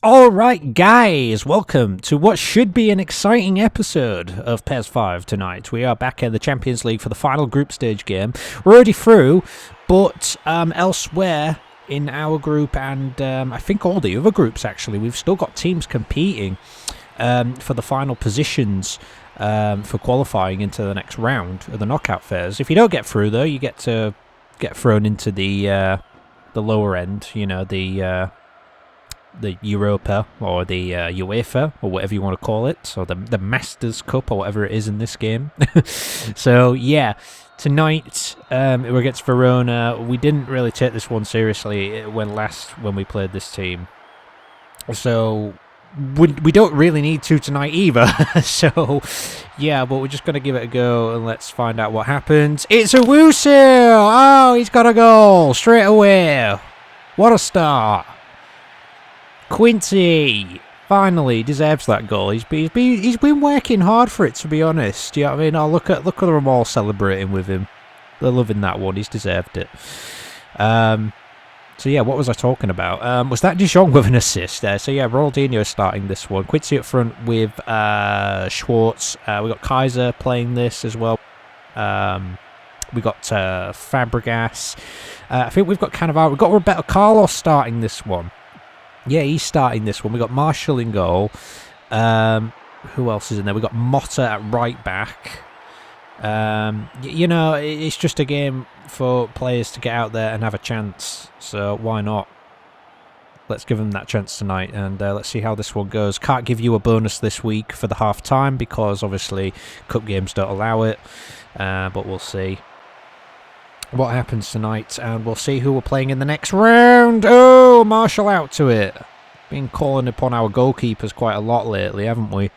Alright guys, welcome to what should be an exciting episode of PES 5 tonight. We are back in the Champions League for the final group stage game. We're already through, but elsewhere in our group and I think all the other groups actually, we've still got teams competing for the final positions for qualifying into the next round of the knockout phase. If you don't get through though, you get to get thrown into the lower end, you know, the Europa or the UEFA or whatever you want to call it, or the Masters Cup or whatever it is in this game. So yeah, tonight we're against Verona. We didn't really take this one seriously when we played this team, so we don't really need to tonight either. So yeah, but we're just going to give it a go and let's find out what happens. It's a UCL! Oh, he's got a goal straight away. What a start. Quincy finally deserves that goal. He's been working hard for it, to be honest. You know what I mean? Oh, look at them all celebrating with him. They're loving that one. He's deserved it. So yeah, what was I talking about? Was that De Jong with an assist there? So yeah, Ronaldinho starting this one. Quincy up front with Schwartz. We got Kaiser playing this as well. We got Fabregas. I think we've got Cannavaro. We've got Roberto Carlos starting this one. Yeah, he's starting this one. We got Marshall in goal. Who else is in there? We got Motta at right back. You know, it's just a game for players to get out there and have a chance. So why not? Let's give them that chance tonight, and let's see how this one goes. Can't give you a bonus this week for the half time because obviously cup games don't allow it. But we'll see what happens tonight, and we'll see who we're playing in the next round. Oh, Marshall out to it. Been calling upon our goalkeepers quite a lot lately, haven't we?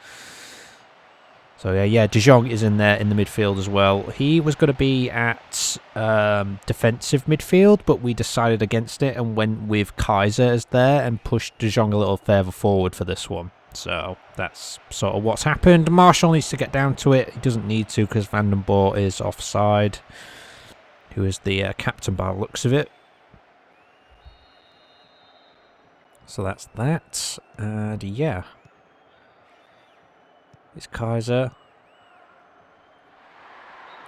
So yeah, De Jong is in there in the midfield as well. He was going to be at defensive midfield, but we decided against it and went with Kaiser as there and pushed De Jong a little further forward for this one. So that's sort of what's happened. Marshall needs to get down to it. He doesn't need to because Van den Boer is offside, who is the captain by the looks of it. So that's that. And yeah. It's Kaiser.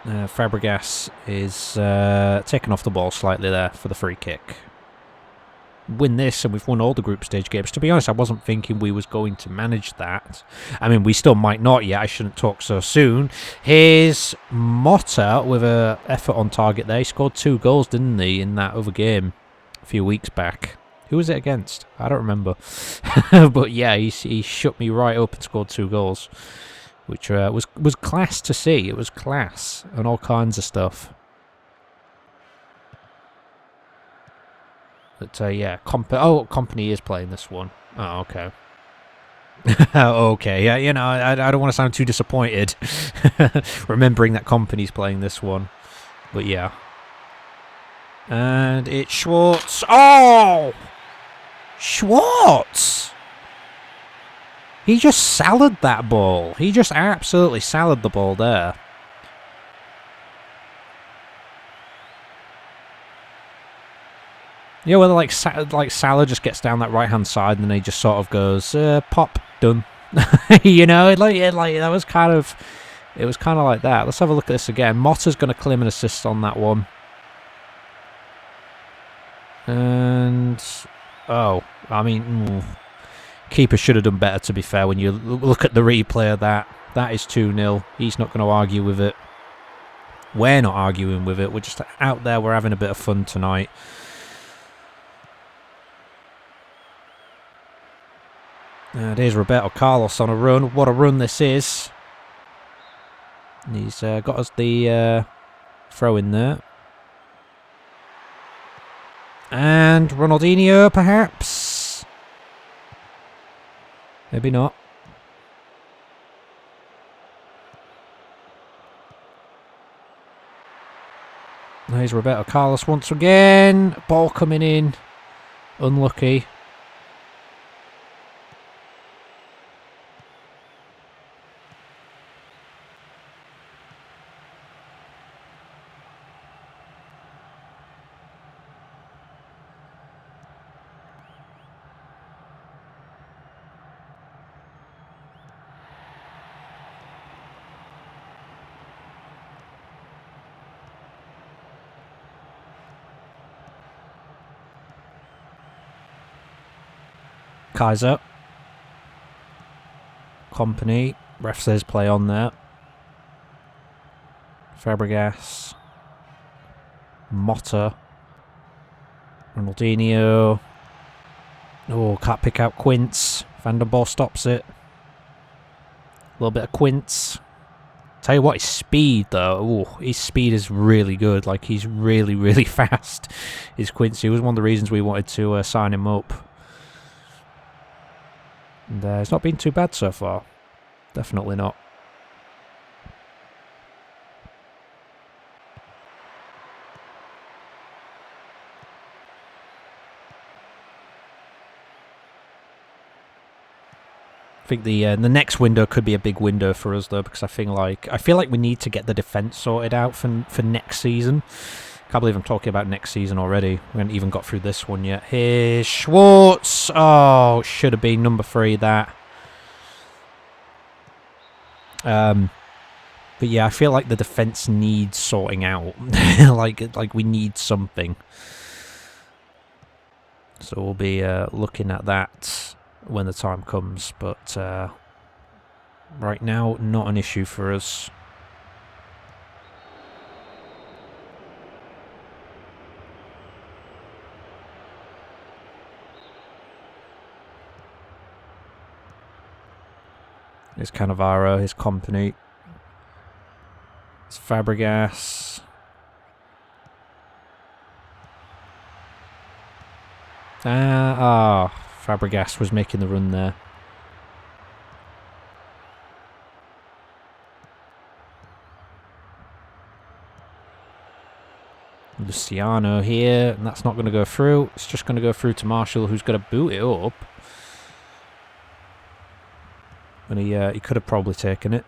Fabregas is taken off the ball slightly there for the free kick. Win this and we've won all the group stage games. To be honest, I wasn't thinking we was going to manage that. I mean, we still might not yet. I shouldn't talk so soon. Here's Motta with an effort on target there. He scored 2 goals, didn't he, in that other game a few weeks back. Who was it against? I don't remember. But yeah, he shut me right up and scored 2 goals, which was class to see. It was class and all kinds of stuff. But yeah, Company is playing this one. Oh, okay. Okay, yeah, you know, I don't want to sound too disappointed remembering that Company's playing this one. But yeah. And it's Schwartz. Oh! Schwartz! He just salads that ball. He just absolutely salads the ball there. Yeah, well, like Salah just gets down that right-hand side and then he just sort of goes, pop, done. You know, like that was kind of, it was kind of like that. Let's have a look at this again. Motta's going to claim an assist on that one. And oh, I mean, keeper should have done better, to be fair. When you look at the replay of that, that is 2-0. He's not going to argue with it. We're not arguing with it. We're just out there. We're having a bit of fun tonight. And here's Roberto Carlos on a run. What a run this is. And he's got us the throw in there. And Ronaldinho, perhaps? Maybe not. There's Roberto Carlos once again. Ball coming in. Unlucky. Kaiser. Company. Ref says play on there. Fabregas. Motta. Ronaldinho. Oh, can't pick out Quince. Van der Boer stops it. A little bit of Quince. Tell you what, his speed though, his speed is really good. Like, he's really, really fast. Is Quincy. It was one of the reasons we wanted to sign him up. And it's not been too bad so far. Definitely not. I think the next window could be a big window for us though, because I feel like we need to get the defence sorted out for next season. Can't believe I'm talking about next season already. We haven't even got through this one yet. Here's Schwartz. Oh, should have been number 3 that. But yeah, I feel like the defence needs sorting out. like we need something. So we'll be looking at that when the time comes, but right now, not an issue for us. Here's Cannavaro, his company. It's Fabregas. Fabregas was making the run there. Luciano here, and that's not going to go through. It's just going to go through to Marshall, who's going to boot it up. And he could have probably taken it.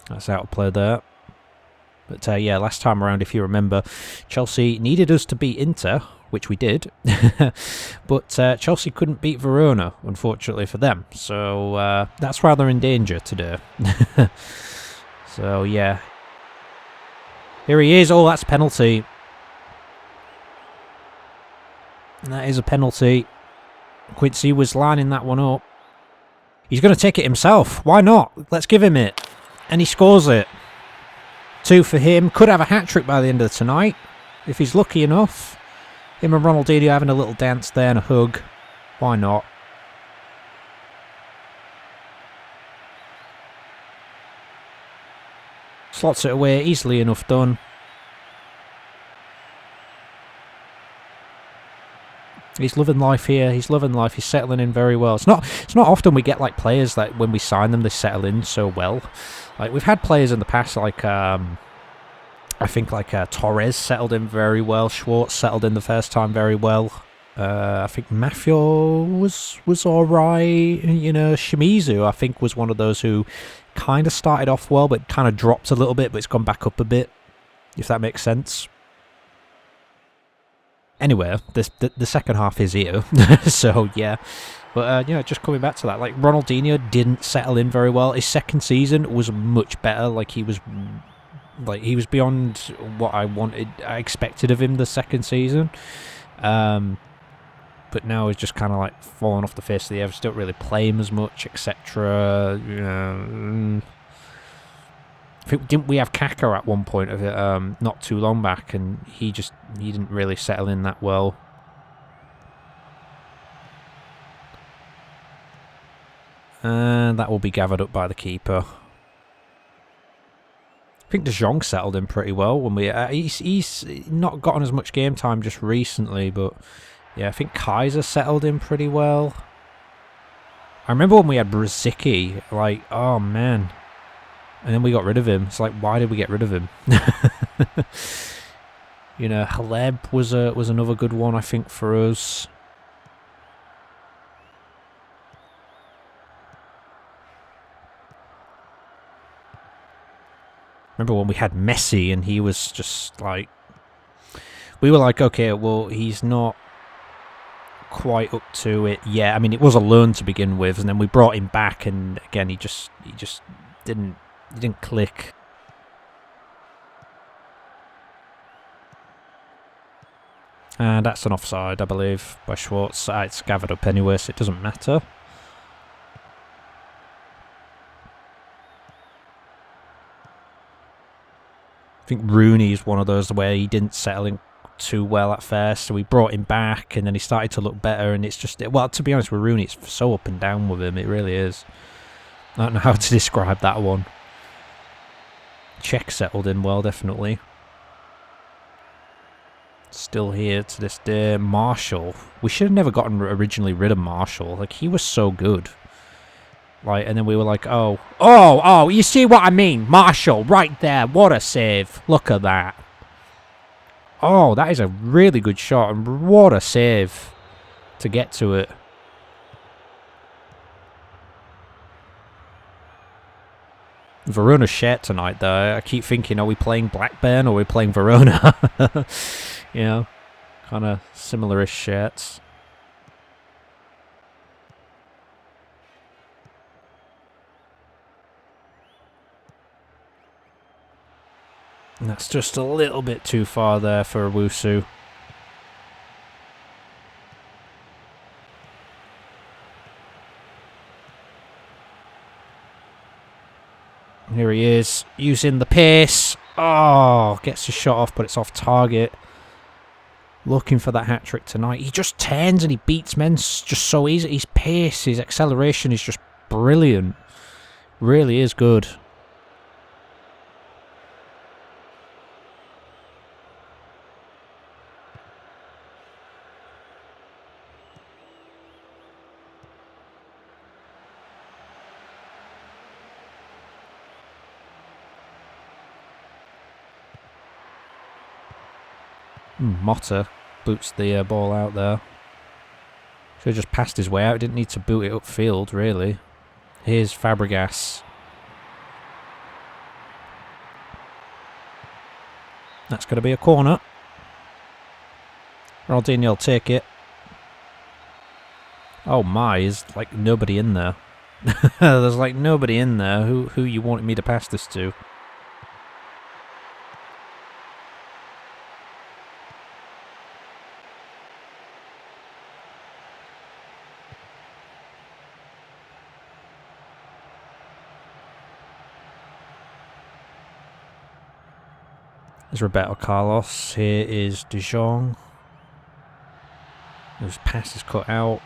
That's out of play there. But yeah, last time around, if you remember, Chelsea needed us to beat Inter, which we did. But Chelsea couldn't beat Verona, unfortunately for them. So that's rather in danger today. So yeah. Here he is. Oh, that's a penalty. That is a penalty. Quincy was lining that one up. He's going to take it himself. Why not? Let's give him it. And he scores it. 2 for him. Could have a hat-trick by the end of tonight, if he's lucky enough. Him and Ronaldinho having a little dance there and a hug. Why not? Slots it away. Easily enough done. He's loving life here. He's loving life. He's settling in very well. It's not often we get like players that when we sign them they settle in so well. Like we've had players in the past like I think like Torres settled in very well. Schwartz settled in the first time very well. I think Mafio was alright. You know, Shimizu I think was one of those who kind of started off well but kind of dropped a little bit, but it's gone back up a bit, if that makes sense. Anyway, the second half is here, so yeah. But you know, just coming back to that, like Ronaldinho didn't settle in very well. His second season was much better. Like he was beyond what I expected of him the second season. But now he's just kind of like fallen off the face of the earth. Don't really play him as much, etc. You know. I think, didn't we have Kaka at one point of it not too long back, and he didn't really settle in that well. And that will be gathered up by the keeper. I think De Jong settled in pretty well when we. He's not gotten as much game time just recently, but yeah, I think Kaiser settled in pretty well. I remember when we had Brzicki, like, oh man. And then we got rid of him. It's like, why did we get rid of him? You know, Haleb was another good one, I think, for us. Remember when we had Messi and he was just like... We were like, okay, well, he's not quite up to it yet. I mean, it was a loan to begin with, and then we brought him back, and again, he just didn't click. And that's an offside, I believe, by Schwartz. It's gathered up anyway, so it doesn't matter. I think Rooney's one of those where he didn't settle in too well at first, so we brought him back, and then he started to look better, and it's just... Well, to be honest with Rooney, it's so up and down with him, it really is. I don't know how to describe that one. Czech settled in well, definitely. Still here to this day. Marshall. We should have never gotten originally rid of Marshall. Like, he was so good. Like, and then we were like, oh, you see what I mean? Marshall, right there. What a save. Look at that. Oh, that is a really good shot. And what a save to get to it. Verona's shirt tonight, though. I keep thinking, are we playing Blackburn or are we playing Verona? You know, kind of similar-ish shirts. And that's just a little bit too far there for Owusu. Here he is, using the pace. Oh, gets the shot off, but it's off target. Looking for that hat-trick tonight. He just turns and he beats men just so easy. His pace, his acceleration is just brilliant. Really is good. Motta boots the ball out there. Should have just passed his way out. Didn't need to boot it upfield, really. Here's Fabregas. That's going to be a corner. Ronaldinho will take it. Oh my, there's like nobody in there. There's like nobody in there. Who you wanted me to pass this to? There's Roberto Carlos. Here is De Jong. His pass is cut out.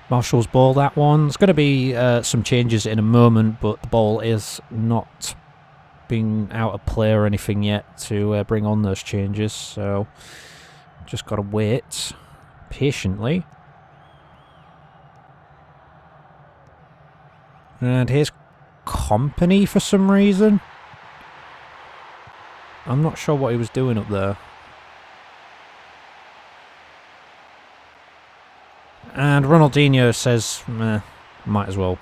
Marshall's ball, that one. There's going to be some changes in a moment, but the ball is not being out of play or anything yet to bring on those changes, so just got to wait patiently. And here's Company for some reason. I'm not sure what he was doing up there. And Ronaldinho says, might as well.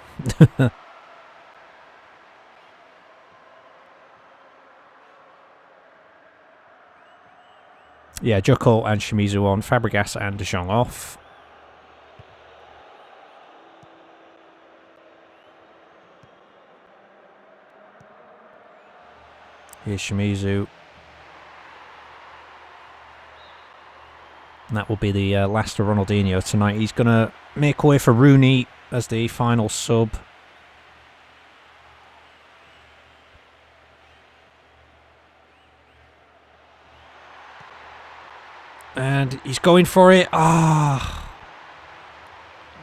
Yeah, Joko and Shimizu on, Fabregas and De Jong off. Here's Shimizu. And that will be the last of Ronaldinho tonight. He's going to make way for Rooney as the final sub. And he's going for it. Ah.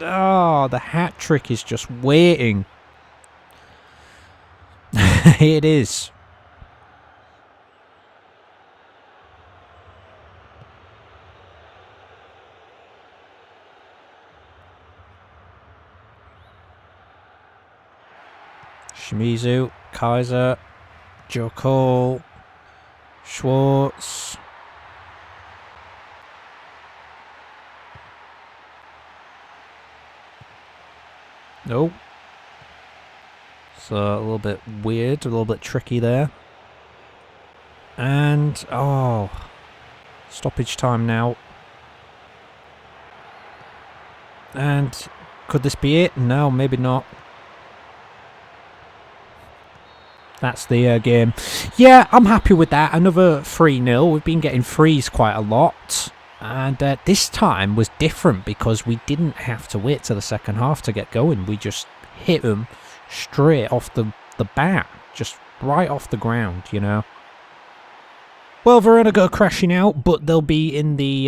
Oh, the hat trick is just waiting. It is. Shimizu, Kaiser, Joko, Schwartz. Nope. So a little bit weird, a little bit tricky there. And, oh, stoppage time now. And could this be it? No, maybe not. That's the game. Yeah, I'm happy with that. Another 3-0. We've been getting threes quite a lot. And this time was different because we didn't have to wait till the second half to get going. We just hit them straight off the bat. Just right off the ground, you know. Well, Verona go crashing out, but they'll be in the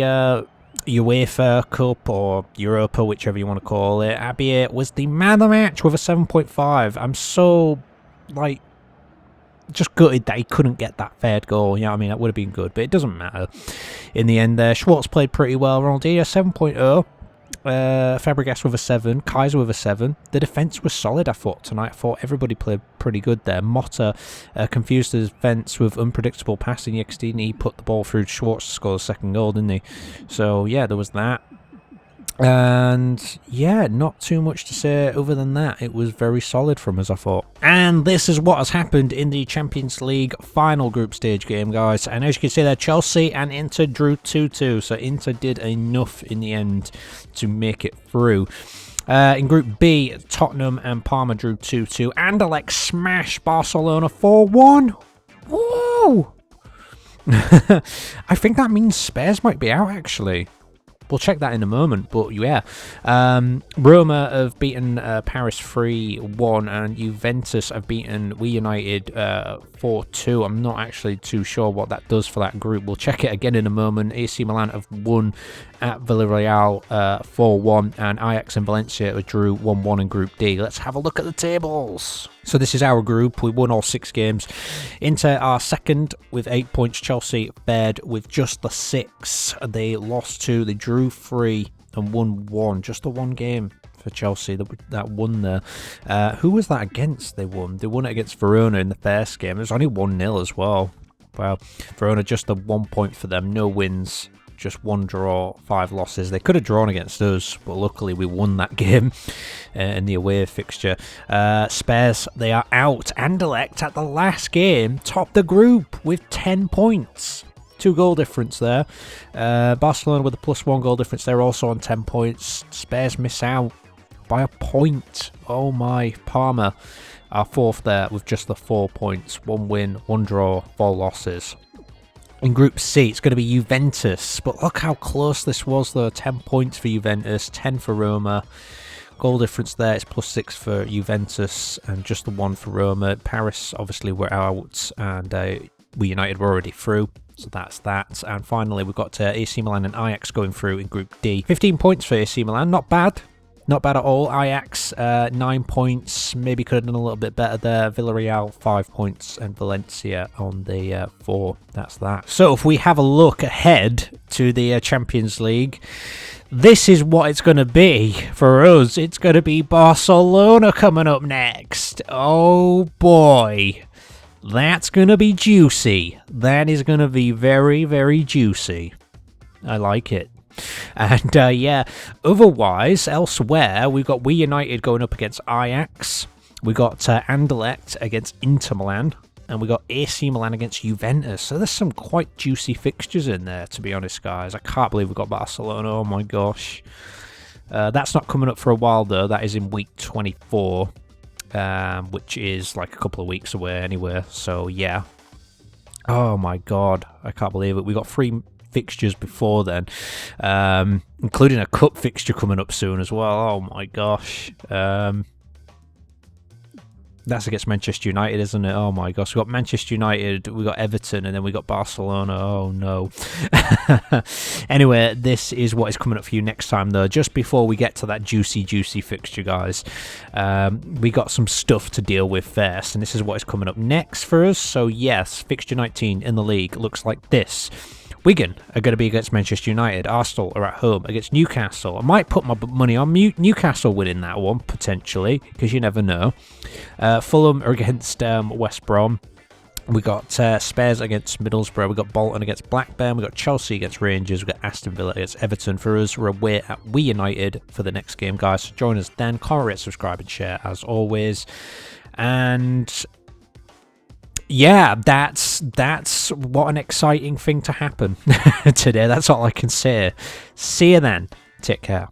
UEFA Cup or Europa, whichever you want to call it. Abier was the man of the match with a 7.5. I'm so, like, just gutted that he couldn't get that third goal. You know what I mean? That would have been good, but it doesn't matter. In the end there, Schwartz played pretty well. Ronaldinho, 7.0. Fabregas with a 7. Kaiser with a 7. The defence was solid, I thought, tonight. I thought everybody played pretty good there. Motta confused the defence with unpredictable passing. He put the ball through Schwartz to score the second goal, didn't he? So, yeah, there was that. And yeah, not too much to say other than that. It was very solid from us, I thought. And this is what has happened in the Champions League final group stage game, guys. And as you can see there, Chelsea and Inter drew 2-2. So Inter did enough in the end to make it through. In Group B, Tottenham and Parma drew 2-2. Anderlecht smashed Barcelona 4-1. Whoa! I think that means Spurs might be out, actually. We'll check that in a moment, but yeah. Roma have beaten Paris 3-1, and Juventus have beaten We United 4-2. I'm not actually too sure what that does for that group. We'll check it again in a moment. AC Milan have won at Villarreal 4-1, and Ajax and Valencia drew 1-1 in Group D. Let's have a look at the tables. So this is our group. We won all 6 games. Inter are second with 8 points. Chelsea third with just the 6. They lost 2. They drew 3 and won 1. Just the one game for Chelsea that won there. Who was that against? They won it against Verona in the first game. It was only 1-0 as well. Well, Verona just the 1 point for them. No wins. Just 1 draw, 5 losses. They could have drawn against us, but luckily we won that game in the away fixture. Spurs, they are out. Anderlecht at the last game topped the group with 10 points. 2 goal difference there. Barcelona with a +1 goal difference. They're also on 10 points. Spurs miss out by a point. Oh my. Parma are 4th there with just the 4 points. 1 win, 1 draw, 4 losses. In Group C, it's going to be Juventus. But look how close this was, though. 10 points for Juventus, 10 for Roma. Goal difference there, it's +6 for Juventus and just the 1 for Roma. Paris, obviously, were out, and We United were already through. So that's that. And finally, we've got AC Milan and Ajax going through in Group D. 15 points for AC Milan, not bad. Not bad at all. Ajax, 9 points. Maybe could have done a little bit better there. Villarreal, 5 points. And Valencia on the 4. That's that. So if we have a look ahead to the Champions League, this is what it's going to be for us. It's going to be Barcelona coming up next. Oh boy. That's going to be juicy. That is going to be very, very juicy. I like it. And yeah, otherwise, elsewhere, we've got We United going up against Ajax. We got Anderlecht against Inter Milan. And we got AC Milan against Juventus. So there's some quite juicy fixtures in there, to be honest, guys. I can't believe we got Barcelona. Oh my gosh. That's not coming up for a while, though. That is in week 24, which is like a couple of weeks away anyway. So yeah. Oh my god. I can't believe it. We got 3 fixtures before then, including a cup fixture coming up soon as well. Oh my gosh. That's against Manchester United, isn't it? Oh my gosh. We got Manchester United, we got Everton, and then we got Barcelona. Oh no. Anyway, this is what is coming up for you next time, though. Just before we get to that juicy fixture, guys, we got some stuff to deal with first, and this is what is coming up next for us. So yes, fixture 19 in the league looks like this. Wigan are going to be against Manchester United. Arsenal are at home against Newcastle. I might put my money on Newcastle winning that one, potentially, because you never know. Fulham are against West Brom. We got Spurs against Middlesbrough. We got Bolton against Blackburn. We got Chelsea against Rangers. We got Aston Villa against Everton. For us, we're away at We United for the next game, guys. So join us then. Comment, rate, subscribe, and share as always. And yeah, that's what an exciting thing to happen today. That's all I can say. See you then. Take care.